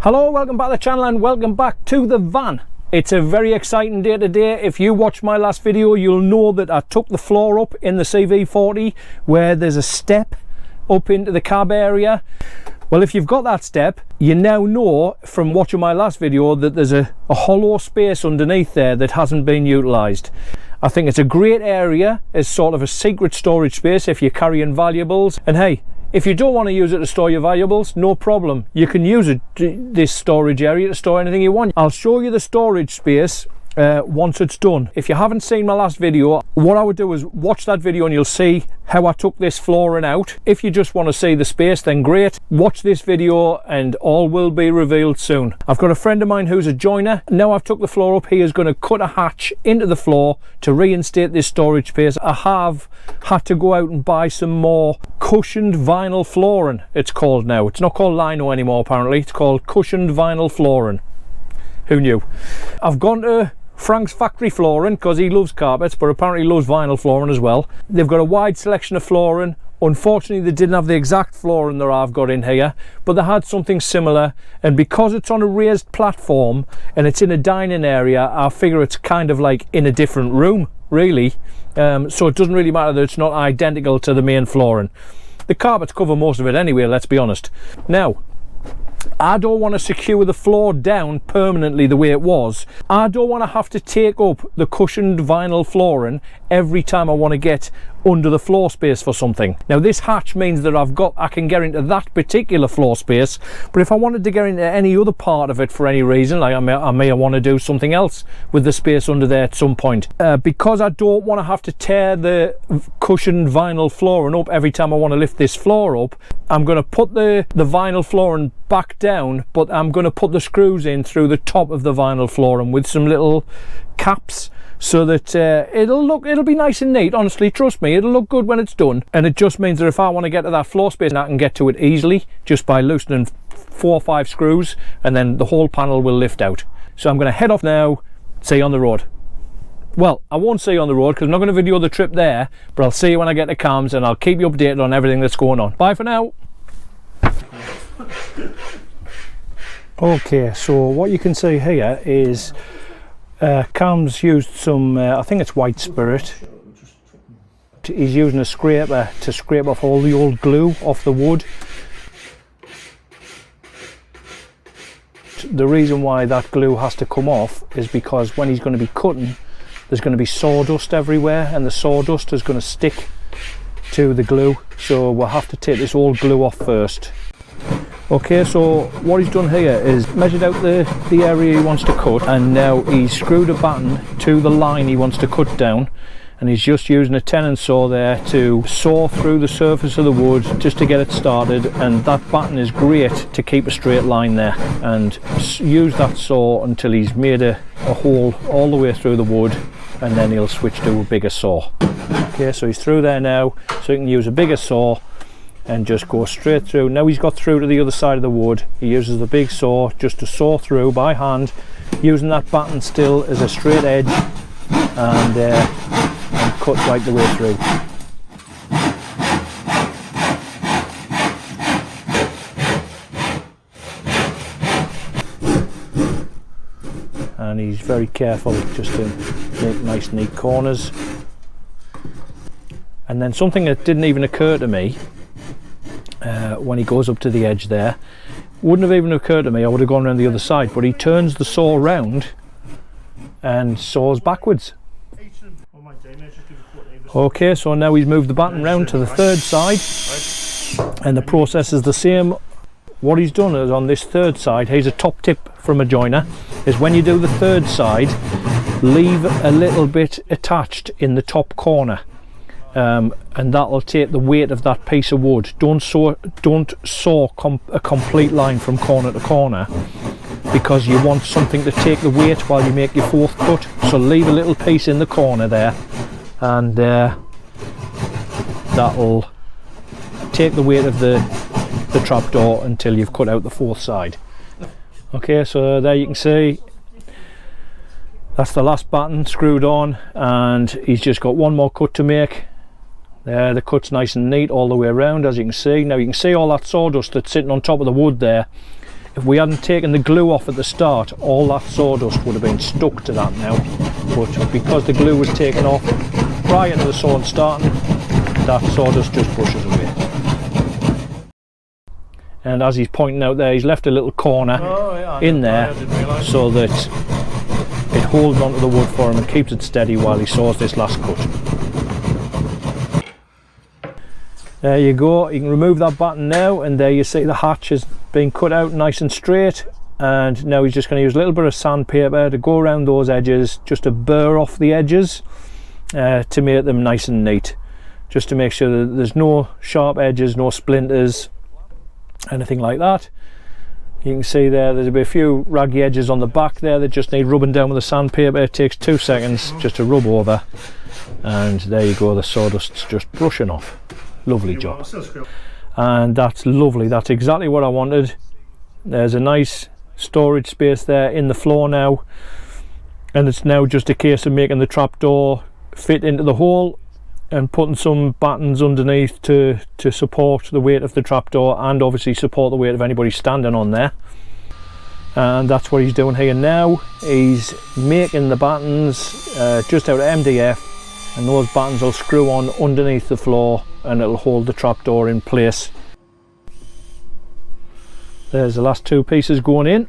Hello, welcome back to the channel and welcome back to the van. It's a very exciting day today. If you watched my last video, you'll know that I took the floor up in the CV40 where there's a step up into the cab area. Well, if you've got that step, you now know from watching my last video that there's a hollow space underneath there that hasn't been utilised. I think it's a great area as sort of a secret storage space if you're carrying valuables. And hey, if you don't want to use it to store your valuables, no problem. You can use it, this storage area, to store anything you want. I'll show you the storage space once it's done. If you haven't seen my last video, what I would do is watch that video and you'll see how I took this flooring out. If you just want to see the space, then great. Watch this video and all will be revealed soon. I've got a friend of mine who's a joiner. Now I've took the floor up, he is going to cut a hatch into the floor to reinstate this storage space. I have had to go out and buy some more cushioned vinyl flooring, it's called now. It's not called lino anymore apparently, it's called cushioned vinyl flooring. Who knew? I've gone to Frank's Factory Flooring because he loves carpets, but apparently loves vinyl flooring as well. They've got a wide selection of flooring. Unfortunately, they didn't have the exact flooring that I've got in here, but they had something similar. And because it's on a raised platform and it's in a dining area, I figure it's kind of like in a different room, really. So it doesn't really matter that it's not identical to the main flooring. The carpets cover most of it anyway, let's be honest. Now, I don't want to secure the floor down permanently the way it was. I don't want to have to take up the cushioned vinyl flooring every time I want to get under the floor space for something. Now this hatch means that I can get into that particular floor space, but if I wanted to get into any other part of it for any reason, like I may want to do something else with the space under there at some point, because I don't want to have to tear the cushioned vinyl flooring up every time I want to lift this floor up, I'm going to put the vinyl flooring back down, but I'm going to put the screws in through the top of the vinyl flooring with some little caps, so that it'll be nice and neat. Honestly, trust me, it'll look good when it's done. And it just means that if I want to get to that floor space, I can get to it easily just by loosening 4 or 5 screws, and then the whole panel will lift out. So I'm going to head off now, see you on the road. Well, I won't see you on the road because I'm not going to video the trip there, but I'll see you when I get to Cams and I'll keep you updated on everything that's going on. Bye for now. Okay, so what you can see here is Cam's used some, I think it's white spirit. He's using a scraper to scrape off all the old glue off the wood. The reason why that glue has to come off is because when he's going to be cutting, there's going to be sawdust everywhere, and the sawdust is going to stick to the glue, so we'll have to take this old glue off first. Okay, so what he's done here is measured out the area he wants to cut, and now he's screwed a batten to the line he wants to cut down, and he's just using a tenon saw there to saw through the surface of the wood just to get it started. And that batten is great to keep a straight line there, and use that saw until he's made a hole all the way through the wood, and then he'll switch to a bigger saw. Okay, so he's through there now, so he can use a bigger saw and just go straight through. Now he's got through to the other side of the wood, he uses the big saw just to saw through by hand, using that batten still as a straight edge, and cut right the way through. And he's very careful just to make nice neat corners. And then something that didn't even occur to me when he goes up to the edge there, wouldn't have even occurred to me, I would have gone around the other side, but he turns the saw around and saws backwards. Okay, so now he's moved the batten round to the third side, and the process is the same. What he's done is on this third side, here's a top tip from a joiner, is when you do the third side, leave a little bit attached in the top corner. And that'll take the weight of that piece of wood. Don't saw a complete line from corner to corner, because you want something to take the weight while you make your fourth cut. So leave a little piece in the corner there, and that'll take the weight of the trapdoor until you've cut out the fourth side. Okay, so there you can see that's the last batten screwed on, and he's just got one more cut to make. There, the cut's nice and neat all the way around, as you can see. Now you can see all that sawdust that's sitting on top of the wood there If we hadn't taken the glue off at the start, all that sawdust would have been stuck to that now. But because the glue was taken off prior to the sawn starting, that sawdust just brushes away. And as he's pointing out there, he's left a little corner in there so that it holds onto the wood for him and keeps it steady while he saws this last cut. There you go, you can remove that batten now, and there you see the hatch has been cut out nice and straight. And now he's just going to use a little bit of sandpaper to go around those edges, just to burr off the edges to make them nice and neat, just to make sure that there's no sharp edges, no splinters, anything like that. You can see there's a few raggy edges on the back there that just need rubbing down with the sandpaper. It takes 2 seconds just to rub over, and there you go, the sawdust's just brushing off. Lovely job. And that's lovely, that's exactly what I wanted. There's a nice storage space there in the floor now, and it's now just a case of making the trapdoor fit into the hole and putting some battens underneath to support the weight of the trapdoor, and obviously support the weight of anybody standing on there. And that's what he's doing here now. He's making the battens just out of MDF, and those battens will screw on underneath the floor and it'll hold the trapdoor in place. There's the last 2 pieces going in,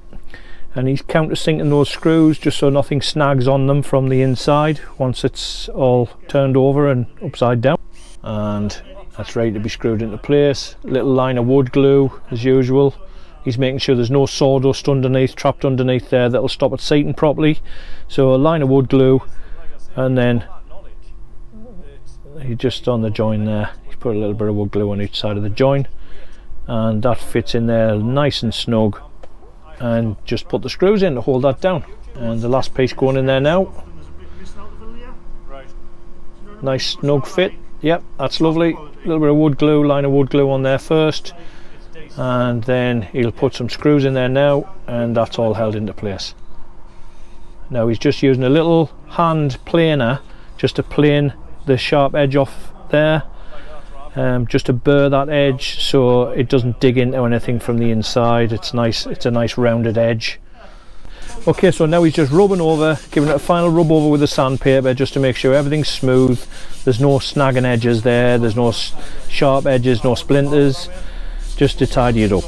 and he's countersinking those screws just so nothing snags on them from the inside once it's all turned over and upside down. And that's ready to be screwed into place. Little line of wood glue as usual. He's making sure there's no sawdust underneath, trapped underneath there, that'll stop it seating properly. So a line of wood glue, and then he just on the join there, he's put a little bit of wood glue on each side of the join, and that fits in there nice and snug. And just put the screws in to hold that down. And the last piece going in there now. Nice snug fit. Yep, that's lovely. A little bit of wood glue, line of wood glue on there first, and then he'll put some screws in there now, and that's all held into place. Now he's just using a little hand planer just to plane the sharp edge off there, just to burr that edge so it doesn't dig into anything from the inside. It's nice, it's a nice rounded edge. Okay, so now he's just rubbing over, giving it a final rub over with the sandpaper just to make sure everything's smooth, there's no snagging edges there, there's no sharp edges, no splinters, just to tidy it up.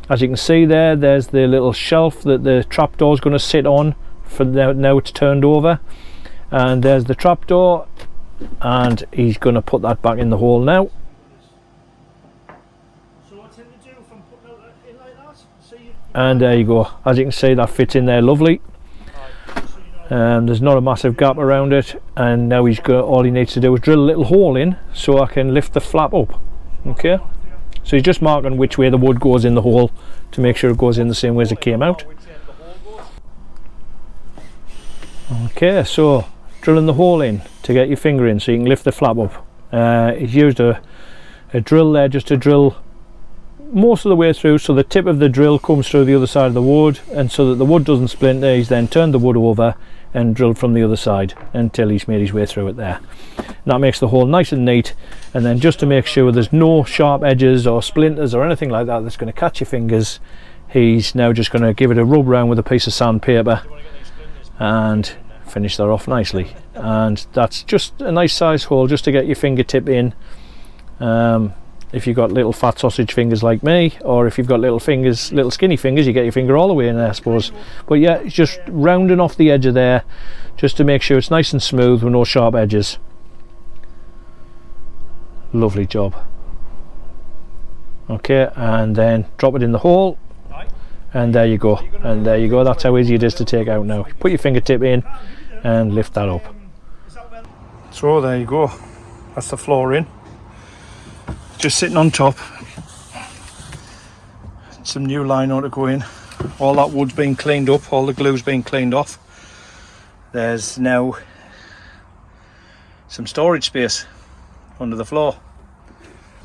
As you can see there's the little shelf that the trapdoor is going to sit on for now it's turned over, and there's the trapdoor, and he's going to put that back in the hole now. So what's him to do from putting it in like that? And there you go, as you can see that fits in there lovely. There's not a massive gap around it, and now all he needs to do is drill a little hole in so I can lift the flap up. Okay, so he's just marking which way the wood goes in the hole to make sure it goes in the same way as it came out. Okay, so drilling the hole in to get your finger in so you can lift the flap up. He's used a drill there just to drill most of the way through, so the tip of the drill comes through the other side of the wood, and so that the wood doesn't splinter, he's then turned the wood over and drilled from the other side until he's made his way through it there. And that makes the hole nice and neat. And then just to make sure there's no sharp edges or splinters or anything like that that's going to catch your fingers, he's now just going to give it a rub round with a piece of sandpaper and finish that off nicely. And that's just a nice size hole just to get your fingertip in. If you've got little fat sausage fingers like me, or if you've got little fingers, little skinny fingers, you get your finger all the way in there, I suppose. But yeah, it's just rounding off the edge of there just to make sure it's nice and smooth with no sharp edges. Lovely job. Okay, and then drop it in the hole, and there you go, and there you go. That's how easy it is to take out now. Put your fingertip in and lift that up. So there you go, that's the floor in, just sitting on top. Some new lino to go in. All that wood's been cleaned up, all the glue's been cleaned off. There's now some storage space under the floor.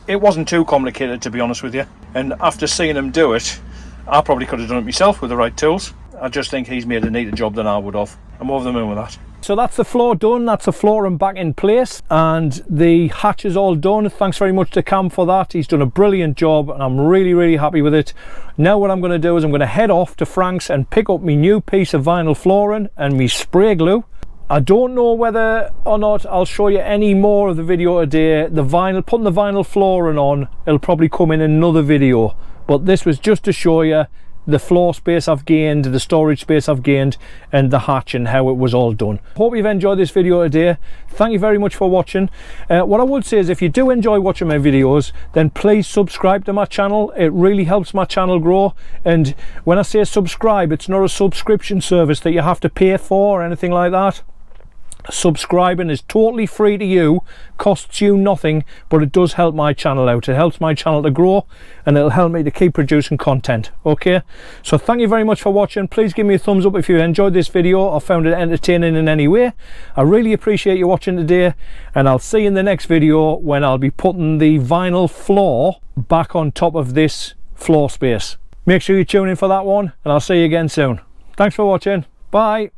It wasn't too complicated, to be honest with you, and after seeing him do it, I probably could have done it myself with the right tools. I just think he's made a neater job than I would have. I'm over the moon with that. So that's the floor done, that's the flooring back in place, and the hatch is all done. Thanks very much to Cam for that. He's done a brilliant job and I'm really happy with it. Now what I'm going to do is I'm going to head off to Frank's and pick up my new piece of vinyl flooring and my spray glue. I don't know whether or not I'll show you any more of the video today. The vinyl, putting the vinyl flooring on, it'll probably come in another video, but this was just to show you the floor space I've gained, the storage space I've gained, and the hatch and how it was all done. Hope you've enjoyed this video today. Thank you very much for watching. What I would say is if you do enjoy watching my videos, then please subscribe to my channel. It really helps my channel grow. And when I say subscribe, it's not a subscription service that you have to pay for or anything like that. Subscribing is totally free to you, costs you nothing, but it does help my channel out. It helps my channel to grow and it'll help me to keep producing content. Okay, so thank you very much for watching. Please give me a thumbs up if you enjoyed this video or found it entertaining in any way. I really appreciate you watching today, and I'll see you in the next video when I'll be putting the vinyl floor back on top of this floor space. Make sure you tune in for that one, and I'll see you again soon. Thanks for watching. Bye.